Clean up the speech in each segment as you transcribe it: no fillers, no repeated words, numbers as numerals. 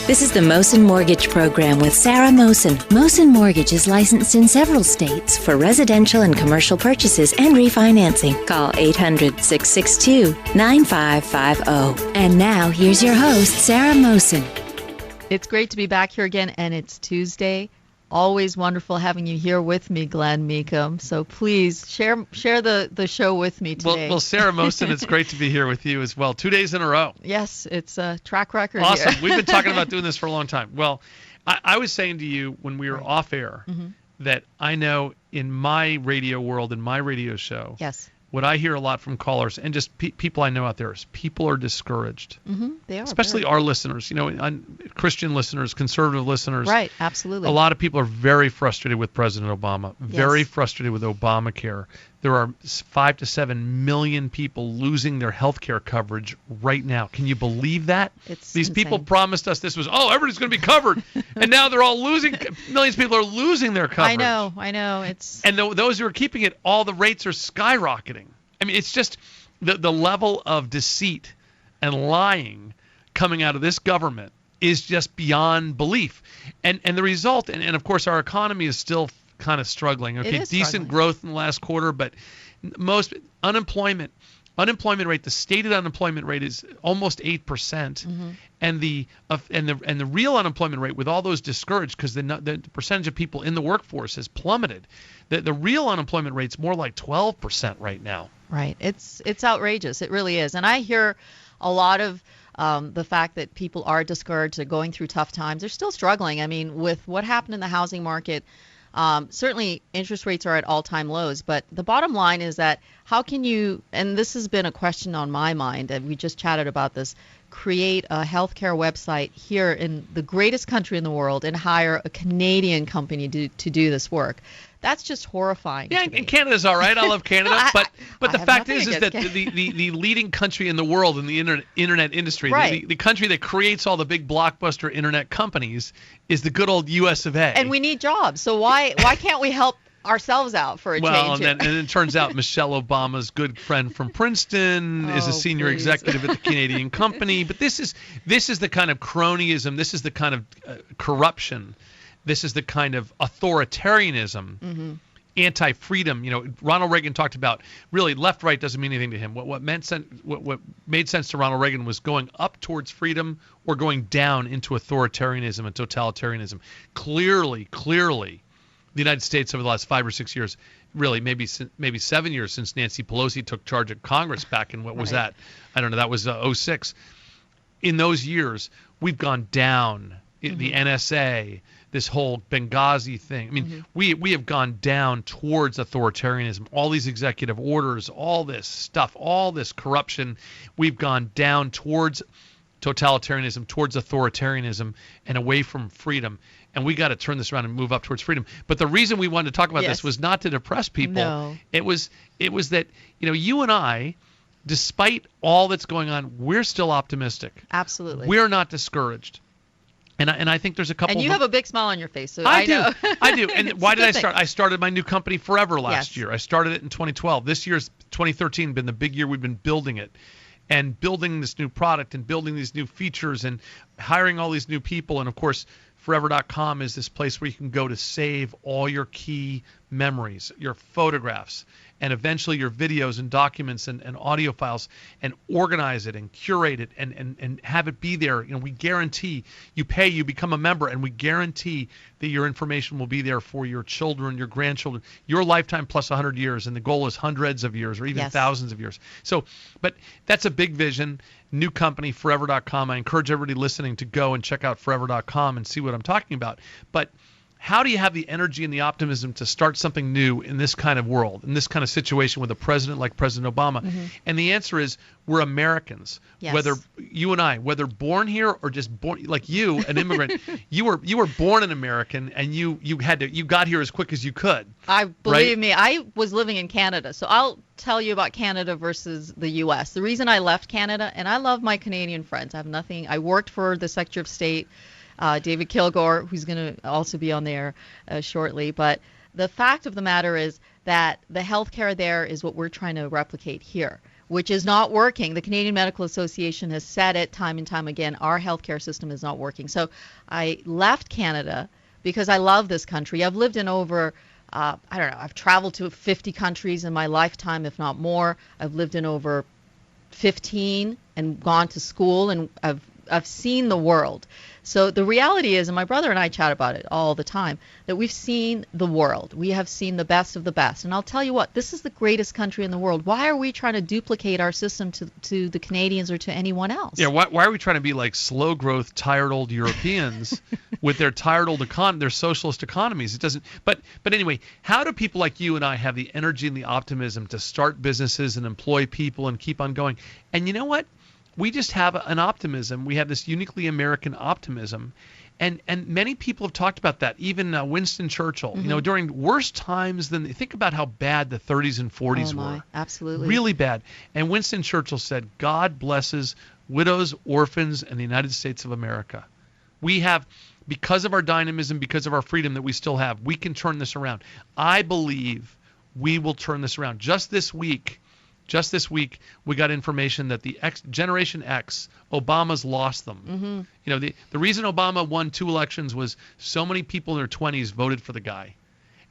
This is the Mosen Mortgage Program with Sarah Mosen. Mosen Mortgage is licensed in several states for residential and commercial purchases and refinancing. Call 800-662-9550. And now, here's your host, Sarah Mosen. It's great to be back here again, and it's Tuesday. Always wonderful having you here with me, Glen Meakem. So please share the show with me today. Well, Sarah Mosen, it's great to be here with you as well. 2 days in a row. Yes, it's a track record. Awesome. Here. We've been talking about doing this for a long time. Well, I was saying to you when we were off air that I know in my radio world, in my radio show, yes, what I hear a lot from callers and just people I know out there is people are discouraged. They are. Especially our listeners, Christian listeners, conservative listeners. Right, absolutely. A lot of people are very frustrated with President Obama, very frustrated with Obamacare. There are 5 to 7 million people losing their health care coverage right now. Can you believe that? These people promised us this was, everybody's going to be covered. And now they're all losing. Millions of people are losing their coverage. I know. And those who are keeping it, all the rates are skyrocketing. I mean, it's just the level of deceit and lying coming out of this government is just beyond belief. And the result, and of course our economy is still kind of struggling. Okay, decent growth in the last quarter, but most unemployment rate, the stated unemployment rate is almost 8%, and the real unemployment rate, with all those discouraged because the percentage of people in the workforce has plummeted. The real unemployment rate's more like 12% right now. Right. It's outrageous. It really is. And I hear a lot of the fact that people are discouraged, they're going through tough times. They're still struggling. I mean, with what happened in the housing market, certainly interest rates are at all-time lows. But the bottom line is that how can you, and this has been a question on my mind, and we just chatted about this, create a healthcare website here in the greatest country in the world and hire a Canadian company to do this work? That's just horrifying. Yeah, and Canada's all right. I love Canada, but the fact is that the leading country in the world in the internet industry, the country that creates all the big blockbuster internet companies, is the good old U.S. of A. And we need jobs, so why can't we help ourselves out for a change? Well, and it turns out Michelle Obama's good friend from Princeton is a senior executive at the Canadian company. But this is the kind of cronyism. This is the kind of corruption. This is the kind of authoritarianism, anti-freedom. Ronald Reagan talked about really left-right doesn't mean anything to him. What made sense to Ronald Reagan was going up towards freedom or going down into authoritarianism and totalitarianism. Clearly, the United States over the last 5 or 6 years, really maybe 7 years since Nancy Pelosi took charge of Congress back in what was that? I don't know. That was 2006. In those years, we've gone down. The NSA, this whole Benghazi thing. I mean, we have gone down towards authoritarianism. All these executive orders, all this stuff, all this corruption, we've gone down towards totalitarianism, towards authoritarianism, and away from freedom. And we got to turn this around and move up towards freedom. But the reason we wanted to talk about this was not to depress people. No. It was that you and I, despite all that's going on, we're still optimistic. Absolutely. We're not discouraged. And I think there's a couple. And you have a big smile on your face, so I know. I do. And why did I start? I started my new company Forever last year. I started it in 2012. This year's 2013 been the big year we've been building it, and building this new product and building these new features and hiring all these new people. And of course, Forever.com is this place where you can go to save all your key memories, your photographs, and eventually your videos and documents and audio files, and organize it and curate it and have it be there. We guarantee you become a member, and we guarantee that your information will be there for your children, your grandchildren, your lifetime plus 100 years. And the goal is hundreds of years or even thousands of years. So, but that's a big vision. New company, Forever.com. I encourage everybody listening to go and check out Forever.com and see what I'm talking about. But how do you have the energy and the optimism to start something new in this kind of world, in this kind of situation with a president like President Obama? And the answer is we're Americans. Whether you and I, whether born here or just born like you, an immigrant, you were born an American, and you got here as quick as you could. Believe me, I was living in Canada, so I'll tell you about Canada versus the U.S. The reason I left Canada, and I love my Canadian friends. I worked for the Secretary of State, David Kilgore, who's going to also be on there shortly. But the fact of the matter is that the healthcare there is what we're trying to replicate here. which is not working. The Canadian Medical Association has said it time and time again. Our healthcare system is not working. So I left Canada because I love this country. I've lived in over, I don't know, I've traveled to 50 countries in my lifetime, if not more. I've lived in over 15 and gone to school, and I've seen the world. So the reality is, and my brother and I chat about it all the time, that we've seen the world. We have seen the best of the best. And I'll tell you what, this is the greatest country in the world. Why are we trying to duplicate our system to the Canadians or to anyone else? Yeah, why are we trying to be like slow growth, tired old Europeans with their tired old their socialist economies? It doesn't. But anyway, how do people like you and I have the energy and the optimism to start businesses and employ people and keep on going? And you know what? We just have an optimism. We have this uniquely American optimism. And many people have talked about that, even Winston Churchill. Mm-hmm. You know, during worse times than, think about how bad the 30s and 40s were. Absolutely. Really bad. And Winston Churchill said, God blesses widows, orphans, and the United States of America. We have, because of our dynamism, because of our freedom that we still have, we can turn this around. I believe we will turn this around. Just this week, we got information that the Generation X, Obama's lost them. Mm-hmm. You know, the reason Obama won 2 elections was so many people in their 20s voted for the guy.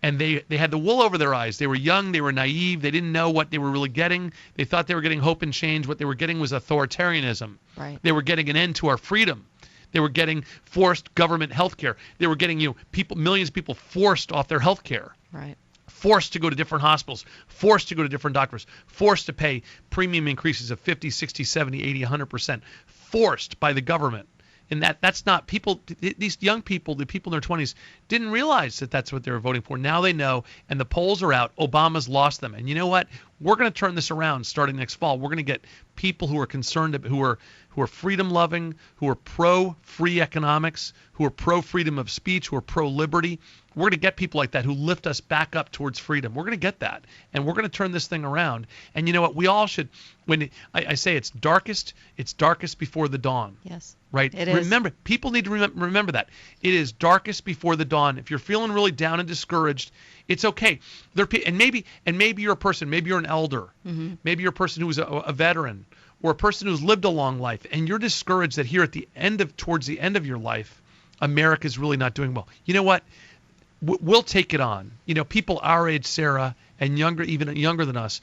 And they had the wool over their eyes. They were young. They were naive. They didn't know what they were really getting. They thought they were getting hope and change. What they were getting was authoritarianism. Right. They were getting an end to our freedom. They were getting forced government health care. They were getting, millions of people forced off their health care. Right. Forced to go to different hospitals, forced to go to different doctors, forced to pay premium increases of 50, 60, 70, 80, 100%, forced by the government. And that's not people, these young people, the people in their 20s, didn't realize that that's what they were voting for. Now they know, and the polls are out. Obama's lost them. And you know what? We're going to turn this around starting next fall. We're going to get people who are concerned, who are freedom-loving, who are pro-free economics, who are pro-freedom of speech, who are pro-liberty. We're going to get people like that who lift us back up towards freedom. We're going to get that, and we're going to turn this thing around. And you know what? We all should. When I say it's darkest before the dawn. Yes. Right? It is. Remember, people need to remember that. It is darkest before the dawn. If you're feeling really down and discouraged, it's okay. And maybe you're a person, maybe you're an elder, mm-hmm. maybe you're a person who's a veteran, or a person who's lived a long life, and you're discouraged that here towards the end of your life, America's really not doing well. You know what? We'll take it on. You know, people our age, Sarah, and younger, even younger than us,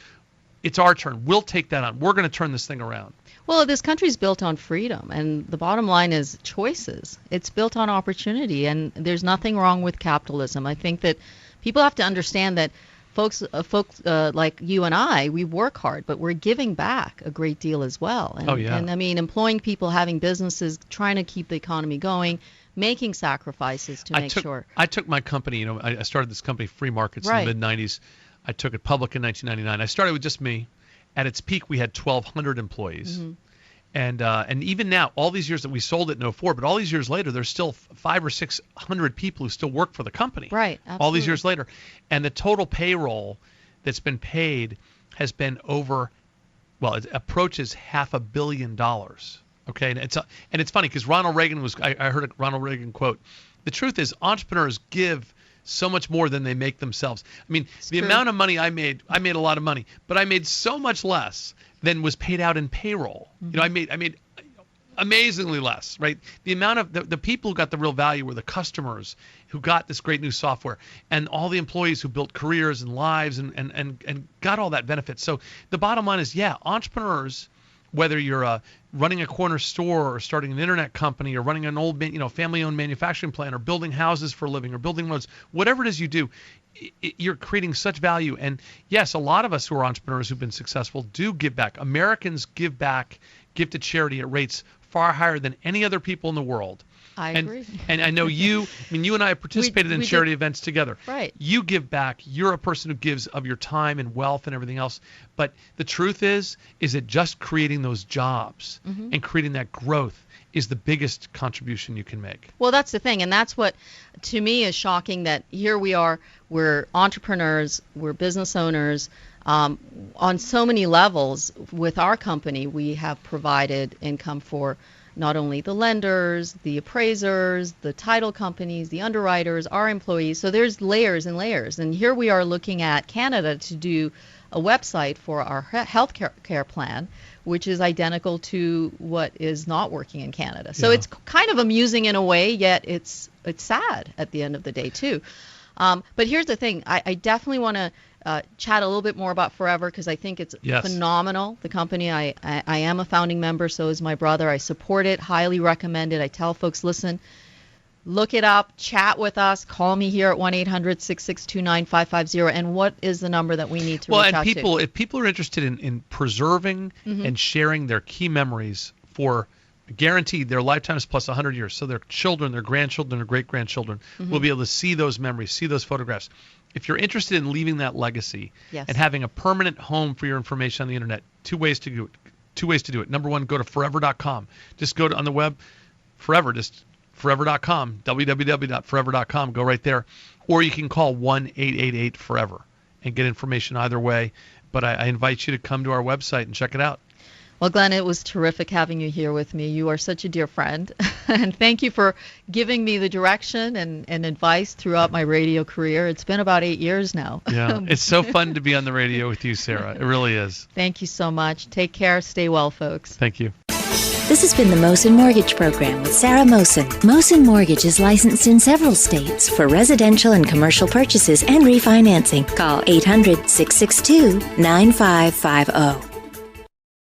it's our turn. We'll take that on. We're going to turn this thing around. Well, this country's built on freedom, and the bottom line is choices. It's built on opportunity, and there's nothing wrong with capitalism. I think that people have to understand that folks like you and I, we work hard, but we're giving back a great deal as well. And, and I mean, employing people, having businesses, trying to keep the economy going, making sacrifices to make sure. I took my company, I started this company, Free Markets, in the mid-'90s. I took it public in 1999. I started with just me. At its peak, we had 1,200 employees. Mm-hmm. And even now, all these years that we sold it in 2004, but all these years later, there's still 500 or 600 people who still work for the company. Right, absolutely. All these years later. And the total payroll that's been paid has been it approaches $500 million. Okay, and it's funny because Ronald Reagan I heard a Ronald Reagan quote. The truth is, entrepreneurs give so much more than they make themselves. I mean, the amount of money I made a lot of money, but I made so much less than was paid out in payroll. Mm-hmm. You know, I made amazingly less, right? The amount of the people who got the real value were the customers who got this great new software, and all the employees who built careers and lives and got all that benefit. So the bottom line is, entrepreneurs, whether you're running a corner store or starting an internet company or running an old family-owned manufacturing plant or building houses for a living or building roads, whatever it is you do, you're creating such value. And yes, a lot of us who are entrepreneurs who've been successful do give back. Americans give to charity at rates far higher than any other people in the world. I agree. And I know you and I have participated in charity events together. Right. You give back. You're a person who gives of your time and wealth and everything else. But the truth is that just creating those jobs mm-hmm. and creating that growth is the biggest contribution you can make. Well, that's the thing. And that's what, to me, is shocking, that here we are, we're entrepreneurs, we're business owners. On so many levels with our company, we have provided income for not only the lenders, the appraisers, the title companies, the underwriters, our employees. So there's layers and layers. And here we are looking at Canada to do a website for our health care plan, which is identical to what is not working in Canada. So it's kind of amusing in a way, yet it's sad at the end of the day too. But here's the thing. I definitely want to chat a little bit more about Forever, because I think it's phenomenal. The company, I am a founding member, so is my brother. I support it, highly recommend it. I tell folks, listen, look it up, chat with us, call me here at 1-800-662-9550. And what is the number that we need to reach out to? If people are interested in preserving and sharing their key memories for guaranteed their lifetimes plus 100 years, so their children, their grandchildren, their great-grandchildren will be able to see those memories, see those photographs. If you're interested in leaving that legacy and having a permanent home for your information on the internet, two ways to do it. Number one, go to forever.com. Just go to on the web, forever.com, www.forever.com. Go right there. Or you can call 1-888-FOREVER and get information either way. But I invite you to come to our website and check it out. Well, Glenn, it was terrific having you here with me. You are such a dear friend. And thank you for giving me the direction and advice throughout my radio career. It's been about 8 years now. Yeah, it's so fun to be on the radio with you, Sarah. It really is. Thank you so much. Take care. Stay well, folks. Thank you. This has been the Mosen Mortgage Program with Sarah Mosen. Mosen Mortgage is licensed in several states for residential and commercial purchases and refinancing. Call 800-662-9550.